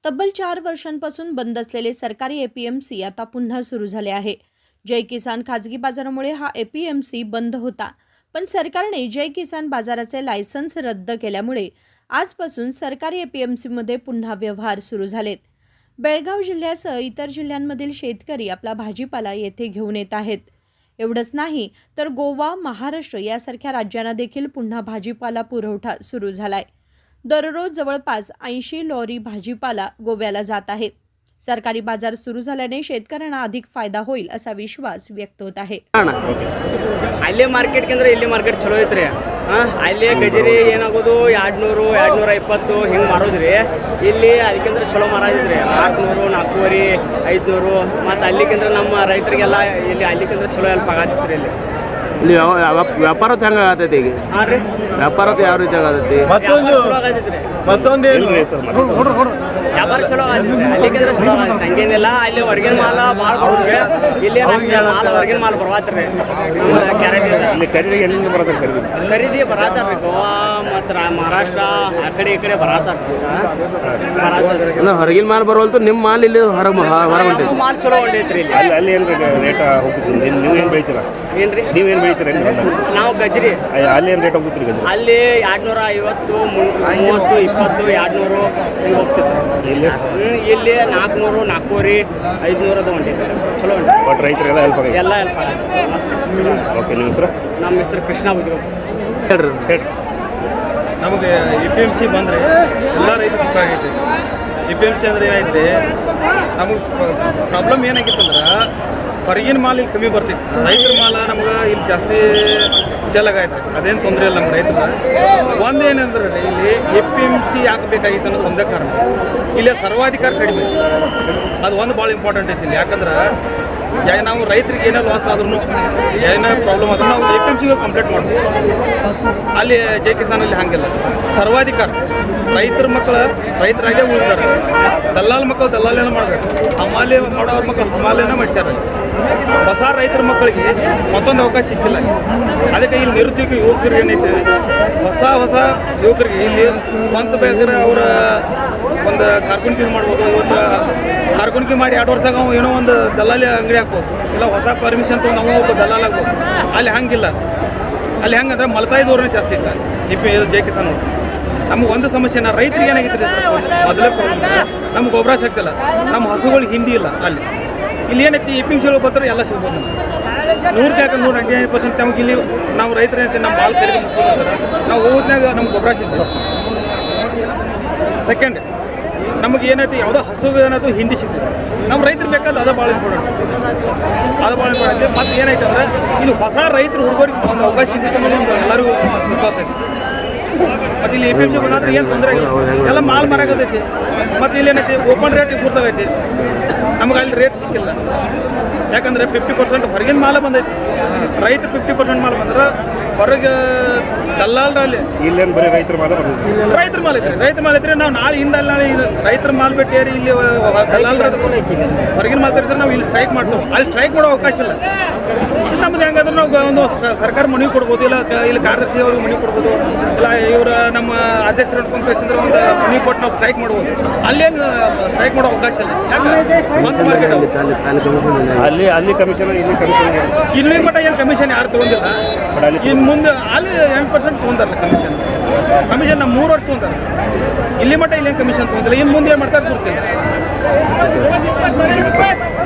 तब्बल 4 वर्षांपासून बंद असलेले सरकारी एपीएमसी आता पुन्हा सुरू झाले आहे. जय किसान खाजगी बाजारामुळे हा एपीएमसी बंद होता, पण सरकारने जय किसान बाजाराचे लायसन्स रद्द केल्यामुळे आजपासून सरकारी एपीएमसीमध्ये पुन्हा व्यवहार सुरू झालेत. बेळगाव जिल्ह्यासह इतर जिल्ह्यांमधील शेतकरी आपला भाजीपाला येथे घेऊन येत आहेत. एवढंच नाही तर गोवा, महाराष्ट्र यासारख्या राज्यांना देखील पुन्हा भाजीपाला पुरवठा सुरू झालाय. दररोज जवळपास 80 लॉरी भाजीपाला गोव्याला जात आहे. सरकारी बाजार सुरू झाल्याने शेतकऱ्यांना अधिक फायदा होईल असा विश्वास व्यक्त होत आहे. ಅಲ್ಲೇ ಮಾರ್ಕೆಟ್ಗೆ ಅಂದ್ರೆ ಇಲ್ಲಿ ಮಾರ್ಕೆಟ್ ಚಲೋ ಐತ್ರಿ. ಅಲ್ಲೇ ಗಜರಿ ಏನಾಗೋದು 200 220 ಹಿಂಗೆ ಮಾರೋದ್ರಿ. ಇಲ್ಲಿ ಅದಕ್ಕೆಂದ್ರೆ ಚಲೋ ಮಾರಾದಿದ್ರಿ 400 400 500 ಮತ್ತು ಅಲ್ಲಿಗೆಂದ್ರೆ ನಮ್ಮ ರೈತರಿಗೆಲ್ಲ ಇಲ್ಲಿ ಅಲ್ಲಿಗೆಂದ್ರೆ ಚಲೋ ಹೆಲ್ಪ್ ಆಗತ್ತಿದ್ರಿ. ಇಲ್ಲಿ ವ್ಯಾಪಾರದ ಹೆಂಗೆ ಆಗತೈತಿ ಈಗ? ಹಾಂ ರೀ, ವ್ಯಾಪಾರದ ಯಾವ ರೀತಿ ಆಗತೈತಿ? ಚಲೋ ಆಗತ್ತಿದ್ರಿ. ವ್ಯಾಪಾರ ಚಲೋ ಆಗತ್ತಿದ್ರಿ. ಅಲ್ಲಿಗೆಂದ್ರೆ ಚಲೋ ಆಗತ್ತೆ, ಹಂಗೇನಿಲ್ಲ. ಅಲ್ಲಿ ಹೊರಗಿನ ಮಾಲ ಭಾಳ ಬರೋದ್ರಿ. ಇಲ್ಲಿ ಮಾಲ್ ಹೊರಗಿನ ಮಾಲ್ ಬರ್ವಾತ್ರಿ. ನಮ್ಮ ಕ್ಯಾರೆಟ್ ಇಲ್ಲಿ ಖರೀದಿ ಎಲ್ಲಿಂದ ಬರತ್ತೆ? ಖರೀದಿ ಬರತ್ತಾರ್ರಿ. ಗೋವಾ ಮತ್ತು ಮಹಾರಾಷ್ಟ್ರ ಆ ಕಡೆ ಈ ಕಡೆ ಬರತ್ತಾರ್ರಿ. ಹೊರಗಿನ ಮಾಲ್ ಬರೋಲ್ತು, ನಿಮ್ಮ ಮಾಲ್ ಇಲ್ಲಿ ಹೊರಗೆ ಮಾಲ್ ಚಲೋ ಹೊಂಟೈತ್ರಿ. ಇಲ್ಲಿ ಅಲ್ಲಿ ಏನು ರೇಟ್ ಹೋಗ್ತೀರಿ? ನೀವೇನು ಬೆಳಿತೀರಾ? ಏನ್ರಿ, ನೀವೇನು ಬೆಳಿತೀರ? ನಾವು ಗಜ್ರಿ. ಅಲ್ಲಿ ಏನು ರೇಟ್ ಹೋಗ್ತೀರಿ ಗಜ್ರಿ? ಅಲ್ಲಿ 250 30 20 200 ಹಿಂಗೆ ಹೋಗ್ತಿತ್ತು. ಇಲ್ಲಿ 400 400 500 ಅದು ಹೊಂಟೈತೆ. ಚಲೋ ಹೊಂಟೈತೆ. ಬಟ್ ರೈತರೆಲ್ಲ ಹೆಲ್ಪ್ ಆಗಿದೆ. ಎಲ್ಲ ಹೆಲ್ಪ್ ಆಗುತ್ತೆ. ಮಸ್ತ್ ಚಲೋ. ಓಕೆ, ನಿಮ್ಮ ಹೆಸರು? ನಮ್ಮ ಹೆಸರು ಕೃಷ್ಣ ಬುದ್ಧಿ. ಹೇಳ್ರಿ ಹೇಳ್ರಿ. ನಮಗೆ ಎಪಿಎಂಸಿ ಬಂದರೆ ಎಲ್ಲ ರೈತರು ಸುಖ ಆಗೈತೆ. ಎಪಿಎಂಸಿ ಅಂದರೆ ಏನೈತೆ, ನಮಗೆ ಪ್ರಾಬ್ಲಮ್ ಏನಾಗಿತ್ತು ಅಂದ್ರೆ ಹೊರಗಿನ ಮಾಲ್ ಇಲ್ಲಿ ಕಮ್ಮಿ ಬರ್ತಿತ್ತು. ರೈತರ ಮಾಲ ನಮ್ಗೆ ಇಲ್ಲಿ ಜಾಸ್ತಿ ಸೇಲ್ ಆಗೈತೆ. ಅದೇನು ತೊಂದರೆ ಇಲ್ಲ ನಮ್ಮ ರೈತರ. ಒಂದೇನಂದ್ರೆ ಇಲ್ಲಿ ಎಪಿಎಂಸಿ ಯಾಕೆ ಬೇಕಾಗಿತ್ತು ಅನ್ನೋದು ಒಂದೇ ಕಾರಣ, ಇಲ್ಲಿ ಸರ್ವಾಧಿಕಾರ ಕಡಿಮೆ. ಅದು ಒಂದು ಭಾಳ ಇಂಪಾರ್ಟೆಂಟ್ ಐತಿ ಇಲ್ಲಿ. ಯಾಕಂದ್ರೆ ನಾವು ರೈತರಿಗೆ ಏನೋ ಲಾಸ್ ಆದ್ರೂ ಏನೋ ಪ್ರಾಬ್ಲಮ್ ಆದ್ರೂ ನಾವು ಎಪಿಎಂಸಿಗೆ ಕಂಪ್ಲೇಂಟ್ ಮಾಡ್ತೀವಿ. ಅಲ್ಲಿ ಜೈ ಕಿಸಾನಲ್ಲಿ ಹಾಗಿಲ್ಲ. ಸರ್ವಾಧಿಕಾರ ರೈತರ ಮಕ್ಕಳು ರೈತರಾಗೇ ಉಳಿತಾರೆ. ದಲ್ಲಾಳ ಮಕ್ಕಳು ದಲ್ಲಾಲೇನ ಮಾಡಬೇಕು, ಹಮಾಲಿ ಮಾಡೋರ ಮಕ್ಕಳು ಹಮಾಲೇನ ಮಾಡಿಸ್ಯಾರ. ಹೊಸ ರೈತರ ಮಕ್ಕಳಿಗೆ ಮತ್ತೊಂದು ಅವಕಾಶ ಸಿಕ್ಕಿಲ್ಲ. ಅದಕ್ಕೆ ಇಲ್ಲಿ ನಿರುದ್ಯೋಗ ಯುವಕರಿಗೆ ಏನೈತೆ, ಹೊಸ ಯುವಕರಿಗೆ ಇಲ್ಲಿ ಸ್ವಂತ ಬೇಕಾದ್ರೆ ಅವರ ಒಂದು ಕಾರ್ಖಾನೆ ಮಾಡ್ಬೋದು. ಇವತ್ತು ಕಾರ್ಖಾನೆ ಮಾಡಿ 2 ವರ್ಷದಾಗ ನಾವು ಏನೋ ಒಂದು ದಲ್ಲಾಳಿ ಅಂಗಡಿ ಹಾಕ್ಬೋದು, ಇಲ್ಲ ಹೊಸ ಪರ್ಮಿಷನ್ ತೊಗೊಂಡು ನಾವು ಒಬ್ಬ ದಲ್ಲಾಳ ಆಗ್ಬೋದು. ಅಲ್ಲಿ ಹಂಗಿಲ್ಲ. ಅಲ್ಲಿ ಹೆಂಗಂದ್ರೆ ಮಲತಾಯಿ ಧೋರಣೆ ಜಾಸ್ತಿ ಇತ್ತು ಜೈ ಕಿಸಾನ್ ಅವರು. ನಮ್ಗೆ ಒಂದು ಸಮಸ್ಯೆನ ರೈತರಿಗೆ ಏನಾಗಿತ್ತು ಮೊದಲೇ ಪ್ರಾಬ್ಲಮ್, ನಮ್ಗೆ ಗೊಬ್ಬರ ಸಿಗ್ತಿಲ್ಲ, ನಮ್ಮ ಹಸುಗಳಿಗೆ ಹಿಂಡಿ ಇಲ್ಲ. ಇಲ್ಲಿ ಏನೈತಿ ಎಪಿಎಂಸಿಗಳು ಬರ್ತಾರೆ ಎಲ್ಲ ಸಿಗ್ಬೋದು. 100% ನಮ್ಗೆ ಇಲ್ಲಿ ನಾವು ರೈತರು ಏನೈತಿ ನಮ್ಮ ಮಾಲ್ ಖರೀದಿ ನಾವು ಹೋದ್ನಾಗ ನಮ್ಗೆ ಗೊಬ್ಬರ ಸಿಗ್ತದೆ. ಸೆಕೆಂಡ್, ನಮಗೆ ಏನೈತಿ ಯಾವುದೋ ಹಸು ಏನಾಯ್ತು ಹಿಂಡಿ ಸಿಗ್ತದೆ. ನಮ್ಮ ರೈತರು ಬೇಕಾದ ಅದು ಭಾಳ ಇಂಪಾರ್ಟೆಂಟ್. ಮತ್ತು ಏನೈತೆ ಅಂದರೆ ಇಲ್ಲಿ ಹೊಸ ರೈತರು ಹುಡುಗರಿಗೆ ಒಂದು ಅವಕಾಶ ಸಿಗ್ತದೆ ಅನ್ನೋದು ಒಂದು ಎಲ್ಲರಿಗೂ ವಿಶ್ವಾಸ ಐತಿ. ಮತ್ತು ಇಲ್ಲಿ ಎಪಿಎಂಸಿ ಬಂದ್ರೆ ಏನು ತೊಂದರೆ ಇಲ್ಲ, ಎಲ್ಲ ಮಾಲ್ ಮಾರಾಗತೈತಿ. ಮತ್ತು ಇಲ್ಲಿ ಏನೈತಿ ಓಪನ್ ರೇಟ್ ಗುರ್ತಾಗೈತಿ. ನಮ್ಗೆ ಅಲ್ಲಿ ರೇಟ್ ಸಿಕ್ಕಿಲ್ಲ. ಯಾಕಂದರೆ 50% ಹೊರಗಿನ ಮಾಲ ಬಂದೈತಿ. ರೈತರು 50% ಮಾಲ್ ಬಂದ್ರೆ ಹೊರಗೆ ದಲ್ಲಾಳ್ರಲ್ಲಿ ಇಲ್ಲೇನು ಬರೀ ರೈತರ ಮಾಲ ಬರ್ತದೆ. ರೈತರ ಮಾಲ್ ಐತ್ರಿ. ನಾವು ನಾಳೆ ರೈತರ ಮಾಲ್ ಬಿಟ್ಟೇರಿ ಇಲ್ಲಿ ದಲ್ಲಾಳ ಹೊರಗಿನ ಮಾಲ್ ತರಿಸಿದ್ರೆ ನಾವು ಇಲ್ಲಿ ಸ್ಟ್ರೈಕ್ ಮಾಡ್ತೇವೆ. ಅಲ್ಲಿ ಸ್ಟ್ರೈಕ್ ಮಾಡೋ ಅವಕಾಶ ಇಲ್ಲ. ನಮ್ದು ಹೆಂಗಾದ್ರೆ ನಾವು ಒಂದು ಸರ್ಕಾರ ಮನವಿ ಕೊಡ್ಬೋದು, ಇಲ್ಲ ಇಲ್ಲಿ ಕಾರ್ಯದರ್ಶಿ ಅವ್ರಿಗೆ ಮನವಿ ಕೊಡ್ಬೋದು, ಇಲ್ಲ ಇವರು ನಮ್ಮ ಅಧ್ಯಕ್ಷರು ಹಿಡ್ಕೊಂಡು ಕಳಿಸಿದ್ರೆ ಒಂದು ಮನವಿ ಕೊಟ್ಟು ನಾವು ಸ್ಟ್ರೈಕ್ ಮಾಡ್ಬೋದು. ಅಲ್ಲೇನು ಸ್ಟ್ರೈಕ್ ಮಾಡೋ ಅವಕಾಶ ಇಲ್ಲ. ಯಾಕಂದ್ರೆ ಸ್ವಂತ ಮಾರ್ಕೆಟ್ ಅಲ್ಲಿ ಕಮಿಷನ್ ಇಲ್ಲಿ ಮಟ್ಟ ಏನು ಕಮಿಷನ್ ಯಾರು ತೊಗೊಂಡಿಲ್ಲ. ಇನ್ನು ಮುಂದೆ ಅಲ್ಲಿ 8% ತೊಗೊಂತಾರಲ್ಲ ಕಮಿಷನ್ ನಮ್ಮ 3 ವರ್ಷ ತೊಗೊಂತಾರೆ. ಇಲ್ಲಿ ಮಟ್ಟ ಇಲ್ಲೇನು ಕಮಿಷನ್ ತೊಗೊಂಡಿಲ್ಲ. ಇನ್ನು ಮುಂದೆ ಏನು ಮಾಡ್ತಾರೆ ಗೊತ್ತಿಲ್ಲ.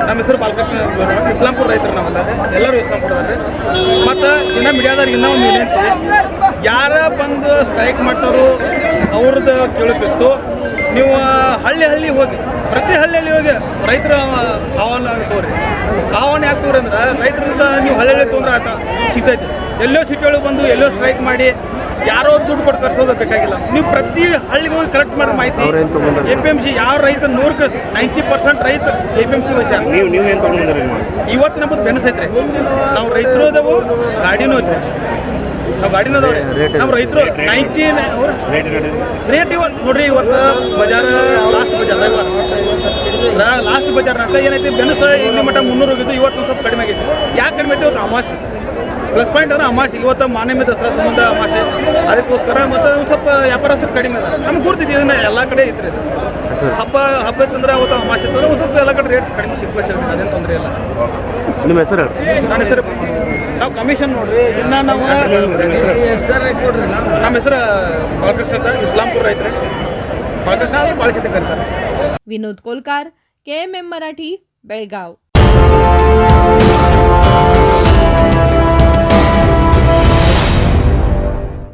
ನಮ್ಮ ಹೆಸರು ಬಾಲಕೃಷ್ಣ, ಇಸ್ಲಾಂಪುರ ರೈತರು. ನಾವೆಲ್ಲ ಎಲ್ಲರೂ ಇಸ್ಲಾಂಪುರದಲ್ಲಿ. ಮತ್ತು ಇನ್ನು ಮೀಡಿಯಾದವ್ರಿಗೆ ಇನ್ನೂ ಒಂದು ವಿನಂತಿ, ಯಾರ ಬಂದು ಸ್ಟ್ರೈಕ್ ಮಾಡ್ತಾರೋ ಅವ್ರದ್ದು ಕೇಳಬೇಕು. ನೀವು ಹಳ್ಳಿ ಹೋಗಿ, ಪ್ರತಿ ಹಳ್ಳಿಯಲ್ಲಿ ಹೋಗಿ ರೈತರ ಆಹ್ವಾನ ತೋರಿ. ಆಹ್ವಾನ ಯಾಕೆ ತೋರಿ ಅಂದ್ರೆ ರೈತರಿಂದ ನೀವು ಹಳ್ಳಿ ತೊಂದರೆ ಆಯ್ತಾ ಸಿಗ್ತೈತೆ. ಎಲ್ಲೋ ಸಿಟಿ ಒಳಗೆ ಬಂದು ಎಲ್ಲೋ ಸ್ಟ್ರೈಕ್ ಮಾಡಿ ಯಾರೋ ದುಡ್ಡು ಕೊಟ್ಟು ಕರ್ಸೋದು ಬೇಕಾಗಿಲ್ಲ. ನೀವು ಪ್ರತಿ ಹಳ್ಳಿಗೆ ಹೋಗಿ ಕರೆಕ್ಟ್ ಮಾಡೋ ಮಾಹಿತಿ. ಎಪಿಎಂಸಿ ಯಾವ ರೈತ 90% ರೈತ ಎಪಿಎಂಸಿ ವಹಿಸ್ಯಾರ. ನೀವೇನು ತೊಗೊಂಡ್ರಿ? ಇವತ್ತು ನಮ್ಮದು ಬೆನಸೈತ್ರಿ. ನಾವು ರೈತರು ಅದಾವು, ಗಾಡಿನೂ ಐತ್ರಿ. ನಾವು ಗಾಡಿನೂ ಅದಾವ್ರಿ. ನಮ್ಮ ರೈತರು 90 ರೇಟ್ ಇವತ್ತು ನೋಡ್ರಿ. ಇವತ್ತು ಬಜಾರ್ ಲಾಸ್ಟ್ ಬಜಾರ್ ನಟ್ಟ ಏನೈತಿ ಬೆನಸ ಇಲ್ಲಿ ಮಟ್ಟ 300 ಹೋಗಿದ್ದು. ಇವತ್ತು ಒಂದು ಸ್ವಲ್ಪ ಕಡಿಮೆ ಆಗೈತಿ. ಯಾಕೆ ಕಡಿಮೆ ಐತಿ? ಇವತ್ತು ಅಮಾವಾಸ್ಯೆ ಪ್ಲಸ್ ಪಾಯಿಂಟ್ ಅಂದ್ರೆ ಅಮಾಸೆ ಇವತ್ತು ಮಾನ್ಯಮೆ ದಸರಾ ಸಂಬಂಧ ಅಮಾಸೆ ಅದಕ್ಕೋಸ್ಕರ ಮತ್ತು ಒಂದು ಸ್ವಲ್ಪ ವ್ಯಾಪಾರಸ್ಥರು ಕಡಿಮೆ ಅದ ನಮ್ಗೆ ಗುರ್ತಿದ್ದೀವಿ ಇದನ್ನ ಎಲ್ಲ ಕಡೆ ಐತ್ರಿ ಇದು. ಹಬ್ಬ ಇತ್ತಂದ್ರೆ ಅವತ್ತು ಅಮಾಸೆ ಇತ್ತಂದ್ರೆ ಒಂದು ಸ್ವಲ್ಪ ಎಲ್ಲ ಕಡೆ ರೇಟ್ ಕಡಿಮೆ ಸಿಗ್ಬೇಕು ಅದೇನು ತೊಂದರೆ ಇಲ್ಲ. ನಿಮ್ಮ ಹೆಸರು ನನ್ನ ಹೆಸರು ನಾವು ಕಮಿಷನ್ ನೋಡ್ರಿ ಇನ್ನು ನಾವು ನಮ್ಮ ಹೆಸರು ಬಾಲಕೃಷ್ಣ ಅಂತ ಇಸ್ಲಾಂಪುರ ಐತ್ರಿ. ಬಾಲಕೃಷ್ಣ ಬಾಳಶೆಟ್ಟಿ ಕರೀತಾರೆ. विनोद कोलकार, KMM मराठी, बेळगाव.